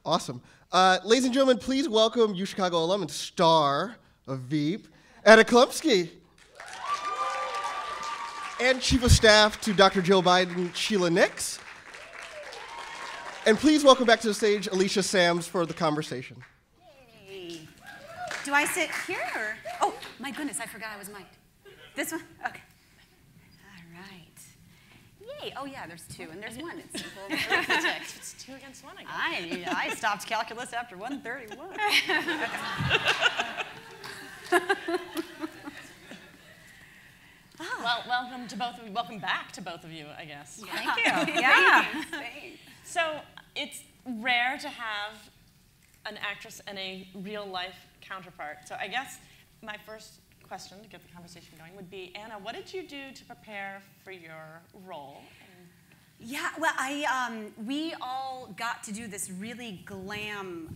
Awesome. Ladies and gentlemen, please welcome UChicago alum and star of Veep, Anna Chlumsky. And Chief of Staff to Dr. Joe Biden, Sheila Nix. And please welcome back to the stage Alicia Sams for the conversation. Yay. Do I sit here or? Oh, my goodness, I forgot I was mic'd. This one? Okay. All right. Yay. Oh, yeah, there's two, and there's one. It's simple arithmetic. It's 2 against 1, I guess. I stopped calculus after 131. Well, welcome back to both of you, I guess. Thank you. Yeah. Thanks. So it's rare to have an actress and a real-life counterpart. So I guess my first question to get the conversation going would be, Anna, what did you do to prepare for your role? Yeah, well, we all got to do this really glam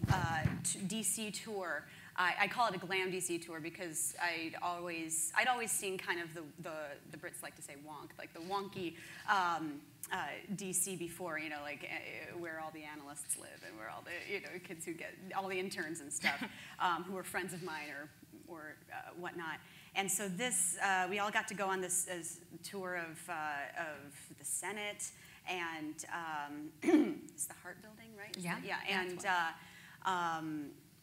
DC tour. I call it a glam DC tour because I'd always seen kind of the Brits like to say wonk, like the wonky DC before, like where all the analysts live and where all the kids who get all the interns and stuff who were friends of mine or whatnot. And so this we all got to go on this tour of the Senate and it's the Hart Building, right?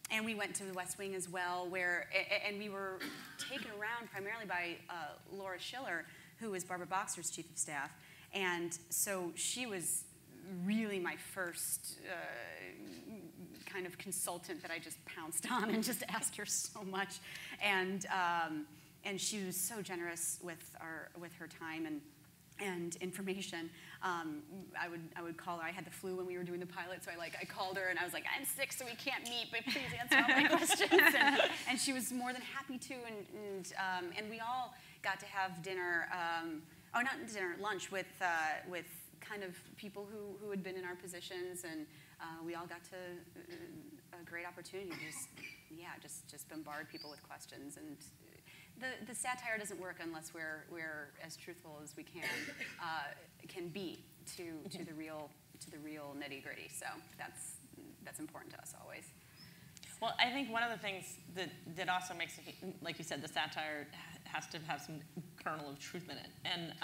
And we went to the West Wing as well, and we were taken around primarily by Laura Schiller, who was Barbara Boxer's chief of staff. And so she was really my first kind of consultant that I just pounced on and just asked her so much. And she was so generous with her time and information. I would call her. I had the flu when we were doing the pilot, so I called her and I was like, I'm sick, so we can't meet, but please answer all my questions. And she was more than happy to. And we all got to have dinner, not dinner, lunch with kind of people who had been in our positions, and we all got to a great opportunity to just bombard people with questions. And the satire doesn't work unless we're as truthful as we can be to the real nitty-gritty. So that's important to us always. Well, I think one of the things that also makes it, like you said, the satire has to have some kernel of truth in it. And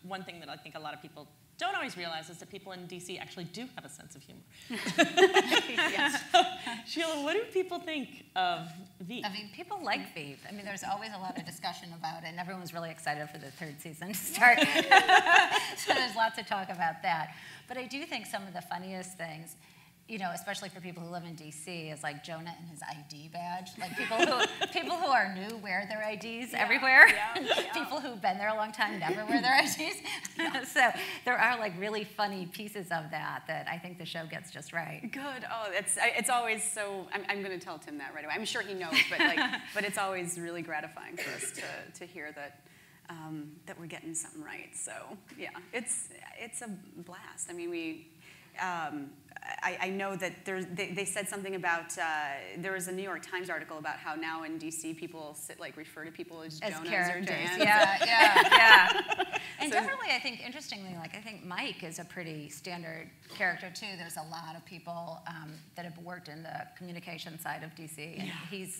one thing that I think a lot of people don't always realize is that people in DC actually do have a sense of humor. Yes. So, Sheila, what do people think of Veep? I mean, people like Veep. I mean, there's always a lot of discussion about it, and everyone's really excited for the third season to start. So there's lots of talk about that. But I do think some of the funniest things, especially for people who live in DC, is like Jonah and his ID badge. Like people who are new wear their IDs everywhere. Yeah. People who've been there a long time never wear their IDs. So there are like really funny pieces of that I think the show gets just right. Good. Oh, it's always so. I'm going to tell Tim that right away. I'm sure he knows, but it's always really gratifying for us to hear that. That we're getting something right. So yeah, it's a blast. I mean, I know that they said something about there was a New York Times article about how now in DC people refer to people as Jonas characters. or Jan. Yeah. And definitely, I think interestingly, I think Mike is a pretty standard character too. There's a lot of people that have worked in the communication side of DC, and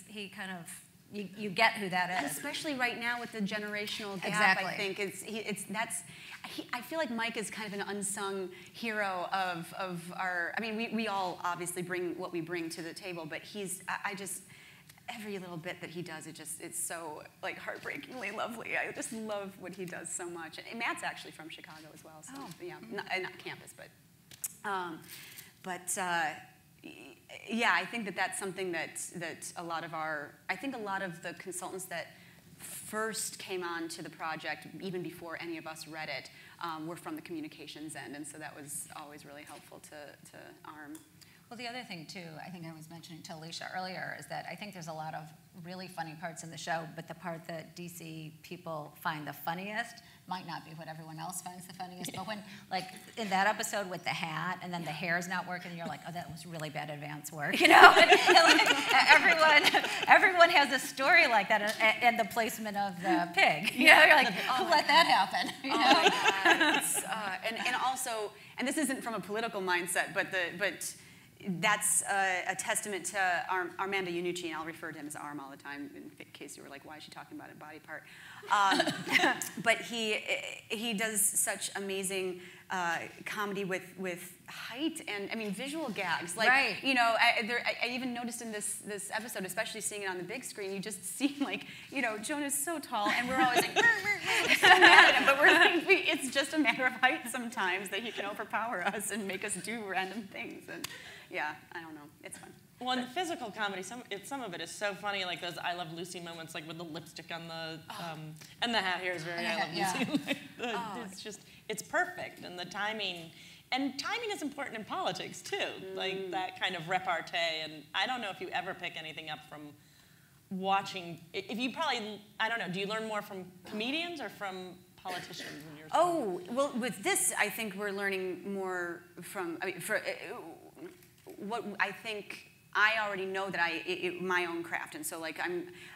he kind of. You get who that is, especially right now with the generational gap. Exactly. I think I feel like Mike is kind of an unsung hero of our. I mean, we all obviously bring what we bring to the table, but I just every little bit that he does, it's so heartbreakingly lovely. I just love what he does so much. And Matt's actually from Chicago as well, so yeah, not campus, but. Yeah, I think that's something that a lot of the consultants that first came on to the project, even before any of us read it, were from the communications end, and so that was always really helpful to arm. Well, the other thing, too, I think I was mentioning to Alicia earlier, is that I think there's a lot of really funny parts in the show, but the part that DC people find the funniest might not be what everyone else finds the funniest. But when, in that episode with the hat, and then the hair's not working, and you're like, oh, that was really bad advance work, And everyone has a story like that, and the placement of the pig. You're like, who let that happen? My God. And also, and this isn't from a political mindset, but that's a testament to Armando Iannucci, and I'll refer to him as Arm all the time in case you were like, why is she talking about a body part? But he does such amazing comedy with height and, I mean, visual gags. Like, right. you know, I even noticed in this episode, especially seeing it on the big screen, you just see, like, you know, Jonah's so tall, and we're always like, so mad at him, but we're like, it's just a matter of height sometimes that he can overpower us and make us do random things. And yeah, I don't know, it's fun. Well, in the physical comedy, some of it is so funny, like those I Love Lucy moments, like with the lipstick on the, and the hat here is very I Love Lucy. Like, it's perfect, and the timing is important in politics too, like that kind of repartee, and I don't know if you ever pick anything up from watching, if you probably, I don't know, do you learn more from comedians or from politicians in your Oh, well, with this, I think we're learning more from, I mean, what I think I already know that my own craft, and so like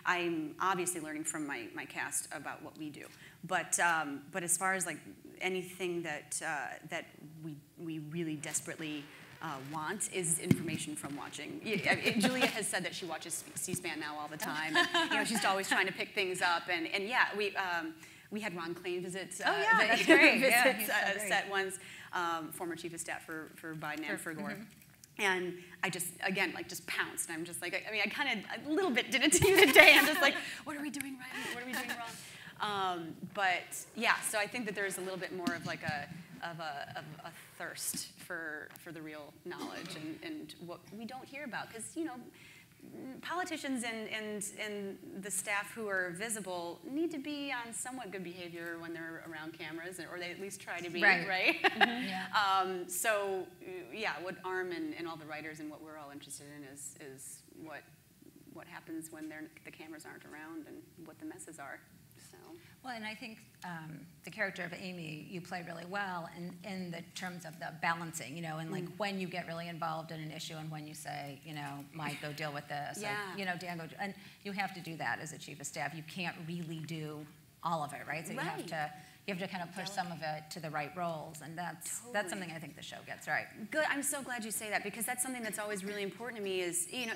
I'm obviously learning from my cast about what we do. But as far as like anything that we really desperately want is information from watching. Julia has said that she watches C-SPAN now all the time. And, you know, she's always trying to pick things up, and yeah, we had Ron Klain visit. That's great. Set once, former chief of staff for Biden and for Gore. And I just, again, like just pounced. I'm just like, I mean, I kind of a little bit did it to you today. I'm just like, what are we doing right? What are we doing wrong? But yeah, so I think that there's a little bit more of like a thirst for the real knowledge and what we don't hear about, because, you know, politicians and the staff who are visible need to be on somewhat good behavior when they're around cameras, or they at least try to be, right? Mm-hmm. Yeah. So, yeah, what Arm and all the writers and what we're all interested in is what happens when the cameras aren't around and what the messes are. So. Well, and I think the character of Amy you play really well in the terms of the balancing, you know, and like when you get really involved in an issue and when you say, you know, Mike, go deal with this, yeah. or, you know, Dan, go, and you have to do that as a chief of staff. You can't really do all of it, right? So you have to kind of push some of it to the right roles, and that's something I think the show gets right. Good. I'm so glad you say that, because that's something that's always really important to me. Is, you know,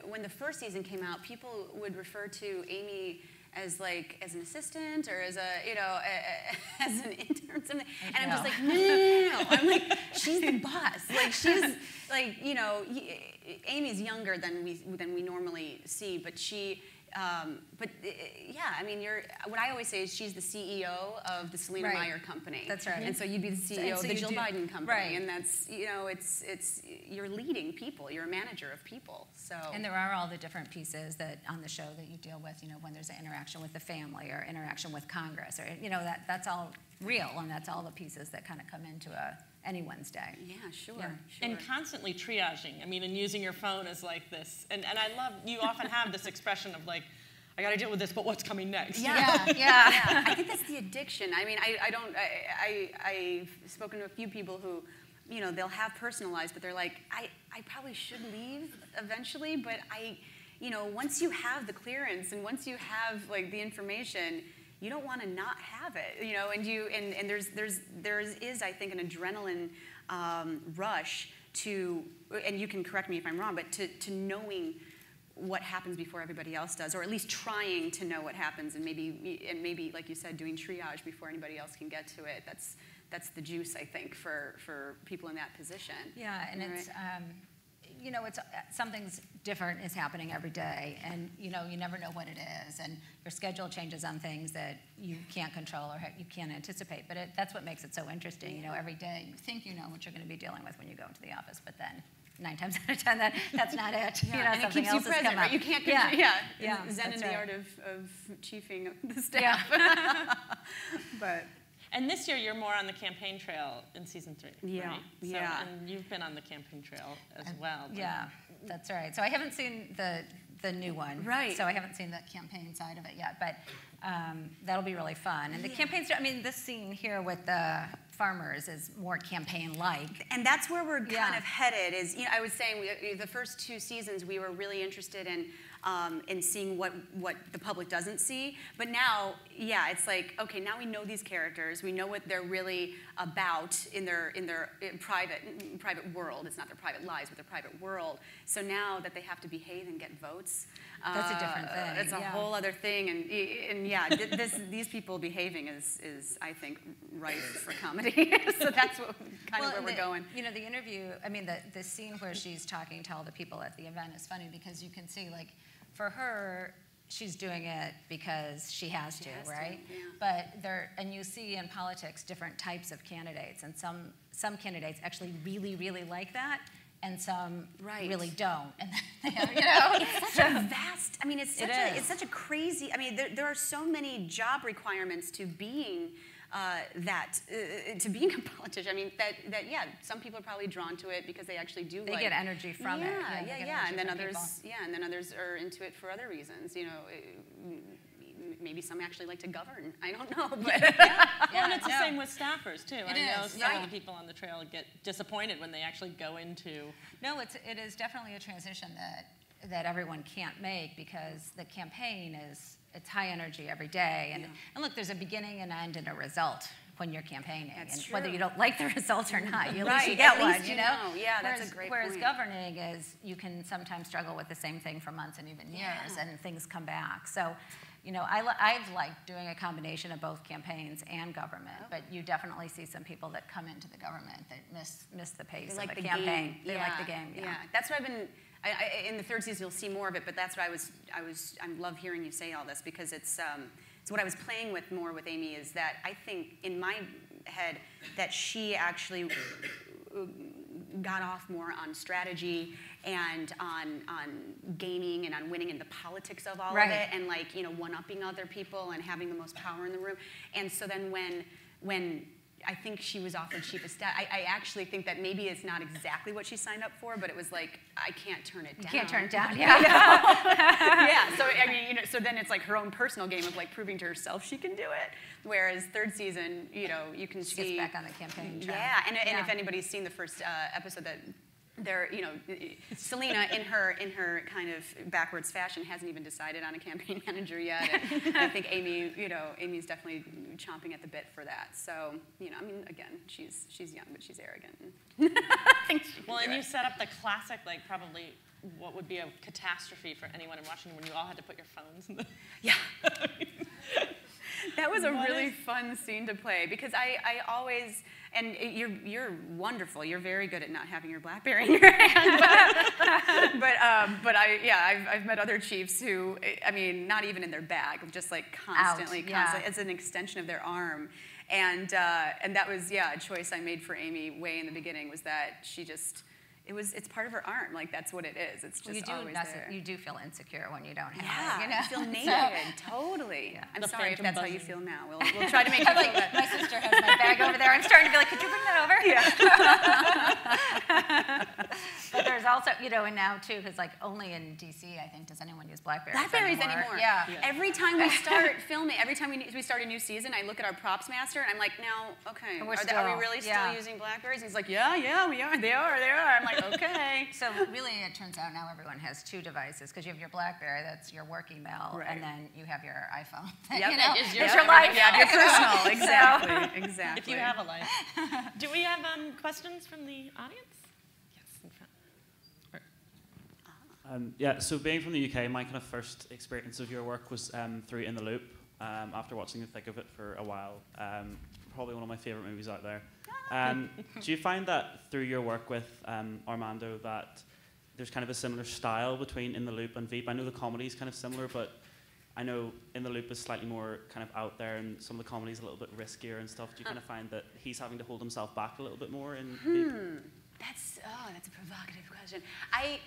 when the first season came out, people would refer to Amy as an assistant or as as an intern or something, and I'm just like, no. I'm like, she's the boss. Like, she's like, you know, Amy's younger than we normally see, but she. Yeah, I mean, what I always say is she's the CEO of the Selena Meyer company. That's right. And so you'd be the CEO of the Jill Biden company. Right. And that's, you know, it's you're leading people. You're a manager of people. So. And there are all the different pieces that on the show that you deal with, you know, when there's an interaction with the family or interaction with Congress, or, you know, that's all real, and that's all the pieces that kind of come into any Wednesday. Yeah, sure. And constantly triaging. I mean, and using your phone as like this. And I love, you often have this expression of like, I got to deal with this, but what's coming next? Yeah. I think that's the addiction. I mean, I've spoken to a few people who, you know, they'll have personal lives, but they're like, I probably should leave eventually, but you know, once you have the clearance and once you have like the information, you don't want to not have it, you know, and there is I think an adrenaline rush to, and you can correct me if I'm wrong, but to knowing what happens before everybody else does, or at least trying to know what happens, and maybe like you said, doing triage before anybody else can get to it. That's the juice, I think, for people in that position. Yeah, and it's you know, it's something's different is happening every day, and you know, you never know what it is, and your schedule changes on things that you can't control or you can't anticipate. But that's what makes it so interesting. You know, every day you think you know what you're going to be dealing with when you go into the office, but then 9 times out of 10, that's not it. Yeah, you know, and it keeps you present, right? You can't Zen in the art of chiefing the staff. Yeah. But. And this year, you're more on the campaign trail in season 3, yeah, right? So, yeah. And you've been on the campaign trail as well. Yeah, that's right. So I haven't seen the new one. Right. So I haven't seen the campaign side of it yet, but that'll be really fun. And the campaign, I mean, this scene here with the farmers is more campaign-like. And that's where we're kind of headed. Is, you know, I was saying the first 2 seasons we were really interested in and seeing what the public doesn't see. But now, yeah, it's like, okay, now we know these characters. We know what they're really about in their private world. It's not their private lives, but their private world. So now that they have to behave and get votes, that's a different thing. It's a whole other thing. And yeah, these people behaving is I think ripe for comedy. So that's what where we're going. You know, the interview. I mean, the scene where she's talking to all the people at the event is funny because you can see, like, for her, she's doing it because she has to, right? Yeah. But and you see in politics different types of candidates, and some candidates actually really, really like that, and some really don't. And you know, it's such a vast. I mean, it's such a crazy. I mean, there are so many job requirements to being. To being a politician, I mean, some people are probably drawn to it because they actually do. They get energy from it. Yeah, and then others are into it for other reasons. You know, maybe some actually like to govern. I don't know, but well, and it's the same with staffers too. I know some of the people on the trail get disappointed when they actually go into. No, it is definitely a transition that everyone can't make because the campaign it's high energy every day, and look, there's a beginning, an end, and a result when you're campaigning. That's true. Whether you don't like the result or not, you at least you get one. You know? Yeah, that's a great Whereas point. governing is you can sometimes struggle with the same thing for months and even years, and things come back. So, you know, I've liked doing a combination of both campaigns and government, but you definitely see some people that come into the government that miss the pace of the campaign. They like the game. Yeah, that's what I've been. In the third season, you'll see more of it, but that's what I love hearing you say all this because it's what I was playing with more with Amy is that I think in my head that she actually got off more on strategy and on gaming and on winning and the politics of all of it and like, you know, one-upping other people and having the most power in the room. And so then when I think she was offered chief of staff. I actually think that maybe it's not exactly what she signed up for, but it was like, I can't turn it down. You can't turn it down, yeah. Yeah, so I mean, you know, so then it's like her own personal game of like proving to herself she can do it. Whereas third season, you know, you can see. She gets back on the campaign track. Yeah, and if anybody's seen the first episode that there, you know, Selena in her kind of backwards fashion hasn't even decided on a campaign manager yet. And I think Amy's definitely chomping at the bit for that. So, you know, I mean, again, she's young, but she's arrogant. Well, and you set up the classic, like probably what would be a catastrophe for anyone in Washington when you all had to put your phones in the. Yeah. That was a really fun scene to play because I always, and you're wonderful. You're very good at not having your BlackBerry in your hand. But I've met other chiefs who, I mean, not even in their bag, just like constantly. It's an extension of their arm. And that was, a choice I made for Amy way in the beginning was that she just, it's part of her arm. Like, that's what it is. It's just always there. You do feel insecure when you don't have it. You know? You feel naked, totally. Yeah. I'm sorry if that's how you feel now. We'll try to make you feel that. My sister has my bag over there. I'm starting to be like, could you bring that over? Yeah. But there's also, you know, and now too, because like only in DC, I think, does anyone use BlackBerries anymore. Yeah. Every time we start filming, every time we start a new season, I look at our props master and I'm like, now, okay, are we really still using BlackBerries? And he's like, yeah, we are. They are. I'm like, okay. So really, it turns out now everyone has two devices because you have your BlackBerry, that's your work email, and then you have your iPhone. Yep. You know, it's your life. Yeah, your personal. Exactly. Exactly. If you have a life. Do we have questions from the audience? Yes, in front. So being from the UK, my kind of first experience of your work was through In the Loop. After watching the thick of it for a while, probably one of my favorite movies out there. Do you find that through your work with Armando that there's kind of a similar style between In the Loop and Veep? I know the comedy is kind of similar, but I know In the Loop is slightly more kind of out there, and some of the comedy is a little bit riskier and stuff. Do you kind of find that he's having to hold himself back a little bit more in Veep? That's a provocative question. I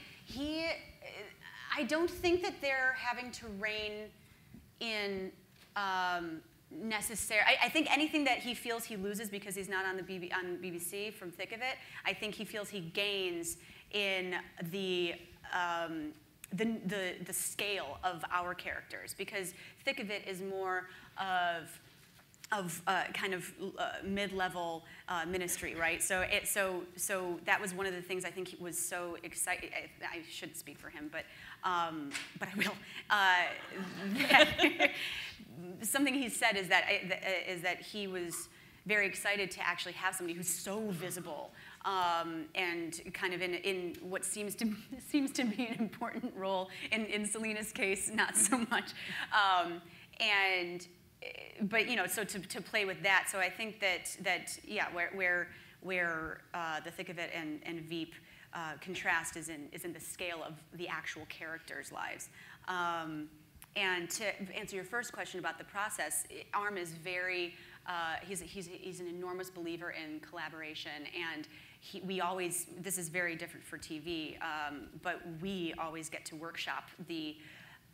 don't think that they're having to rein in necessary. I think anything that he feels he loses because he's not on the BBC from Thick of It, I think he feels he gains in the scale of our characters, because Thick of It is more of kind of mid-level ministry, right? So that was one of the things I think was so exciting. I shouldn't speak for him, but I will. Something he said is that he was very excited to actually have somebody who's so visible and kind of in what seems to be an important role. In Selena's case, not so much. But so to play with that, so I think that yeah, where the Thick of It and Veep contrast is in the scale of the actual characters' lives. And to answer your first question about the process, Arm is very he's an enormous believer in collaboration, and this is very different for TV, but we always get to workshop the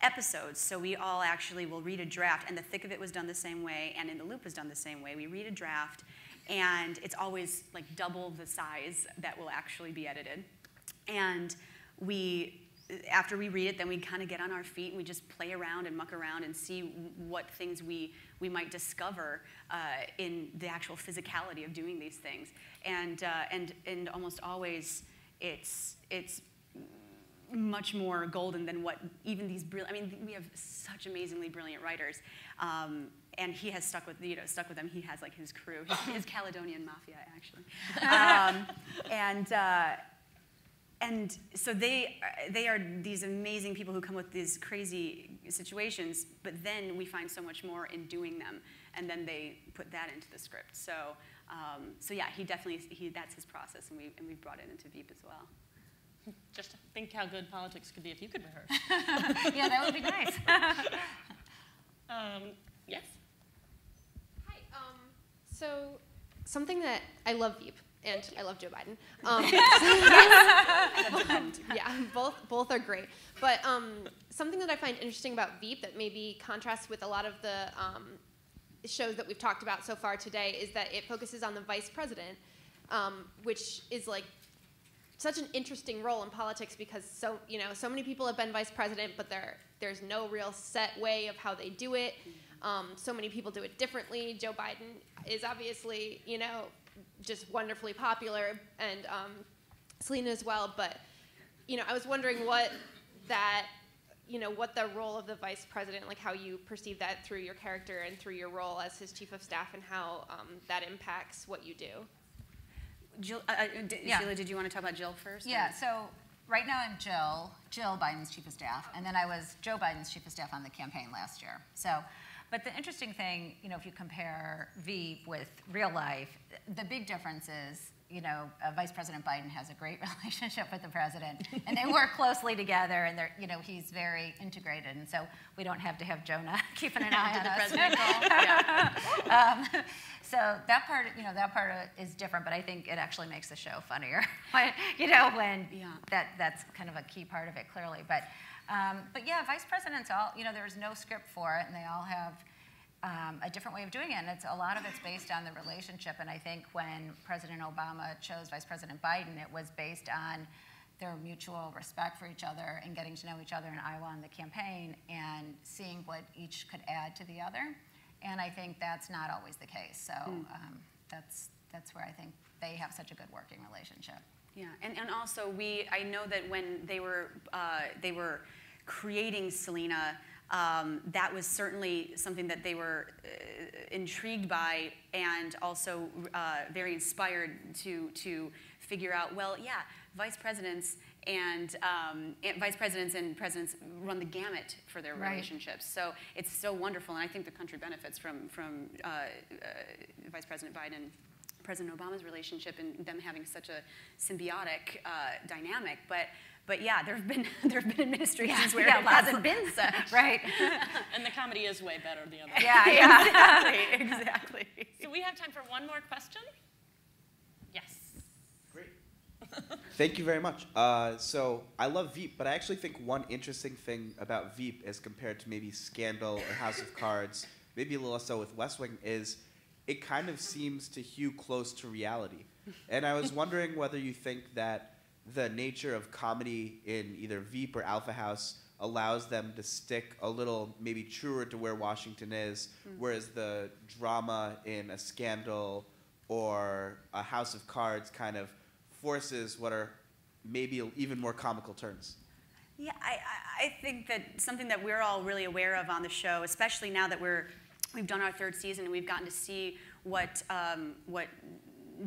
episodes. So we all actually will read a draft, and The Thick of It was done the same way, and In the Loop was done the same way. We read a draft, and it's always like double the size that will actually be edited. And after we read it, then we kind of get on our feet and we just play around and muck around and see what things we might discover in the actual physicality of doing these things. And almost always it's much more golden than what even these brilliant. I mean, we have such amazingly brilliant writers, and he has stuck with them. He has like his crew, his Caledonian Mafia, actually, and so they are these amazing people who come with these crazy situations. But then we find so much more in doing them, and then they put that into the script. So yeah, he definitely that's his process, and we've brought it into Veep as well. Just think how good politics could be if you could rehearse. Yeah, that would be nice. Yes? Hi. So something that I love Veep, and I love Joe Biden. Yeah, both are great. But something that I find interesting about Veep that maybe contrasts with a lot of the shows that we've talked about so far today is that it focuses on the vice president, which is like such an interesting role in politics because so many people have been vice president, but there's no real set way of how they do it. So many people do it differently. Joe Biden is obviously just wonderfully popular, and Selena as well. But I was wondering what the role of the vice president, like how you perceive that through your character and through your role as his chief of staff, and how that impacts what you do. Jill, Yeah. Sheila, did you want to talk about Jill first? Yeah, so right now I'm Jill Biden's chief of staff, and then I was Joe Biden's chief of staff on the campaign last year. So, but the interesting thing, if you compare Veep with real life, the big difference is, Vice President Biden has a great relationship with the president, and they work closely together, and they're, he's very integrated, and so we don't have to have Jonah keeping an eye on the us. president call? Yeah. So that part is different, but I think it actually makes the show funnier. That's kind of a key part of it, clearly. But yeah, vice presidents all, there's no script for it, and they all have a different way of doing it, and a lot of it's based on the relationship. And I think when President Obama chose Vice President Biden, it was based on their mutual respect for each other and getting to know each other in Iowa on the campaign and seeing what each could add to the other. And I think that's not always the case. So that's where I think they have such a good working relationship. Yeah, and also I know that when they were creating Selena, that was certainly something that they were intrigued by, and also very inspired to figure out. Well, yeah, vice presidents and presidents run the gamut for their relationships. So it's so wonderful, and I think the country benefits from Vice President Biden, President Obama's relationship, and them having such a symbiotic dynamic. But yeah, there have been administrations where it hasn't been such. Right. And the comedy is way better the other. Yeah. Exactly. So we have time for one more question. Yes. Great. Thank you very much. So I love Veep, but I actually think one interesting thing about Veep as compared to maybe Scandal or House of Cards, maybe a little so with West Wing, is it kind of seems to hew close to reality. And I was wondering whether you think that the nature of comedy in either Veep or Alpha House allows them to stick a little maybe truer to where Washington is, whereas the drama in a Scandal or a House of Cards kind of forces what are maybe even more comical turns. Yeah, I think that something that we're all really aware of on the show, especially now that we've done our third season and we've gotten to see what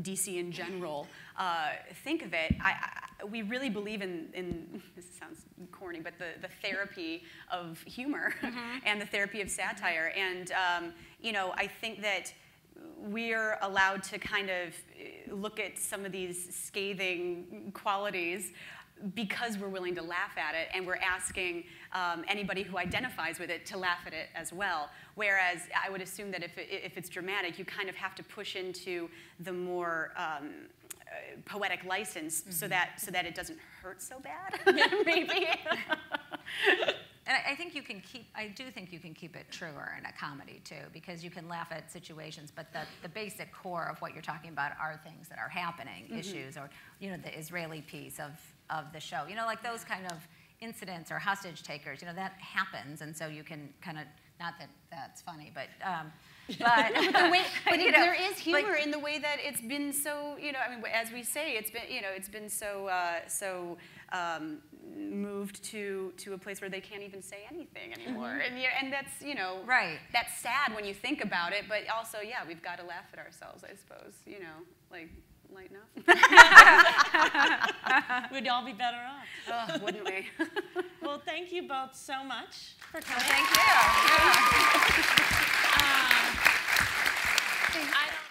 DC in general think of it. We really believe in this sounds corny, but the therapy of humor and the therapy of satire. And I think that we're allowed to kind of look at some of these scathing qualities because we're willing to laugh at it, and we're asking anybody who identifies with it to laugh at it as well. Whereas I would assume that if it's dramatic, you kind of have to push into the more poetic license so that it doesn't hurt so bad, maybe. And I think you can keep, I do think you can keep it truer in a comedy too, because you can laugh at situations, but the basic core of what you're talking about are things that are happening, issues, or the Israeli piece of the show. Like those kind of incidents or hostage takers, that happens, and so you can kind of, not that that's funny, but there is humor in the way that it's been so, as we say, it's been so moved to a place where they can't even say anything anymore, and that's right. That's sad when you think about it, but also we've got to laugh at ourselves, I suppose, lighten up. We'd all be better off. Oh, wouldn't we? Well, thank you both so much for coming. Well, thank you. I don't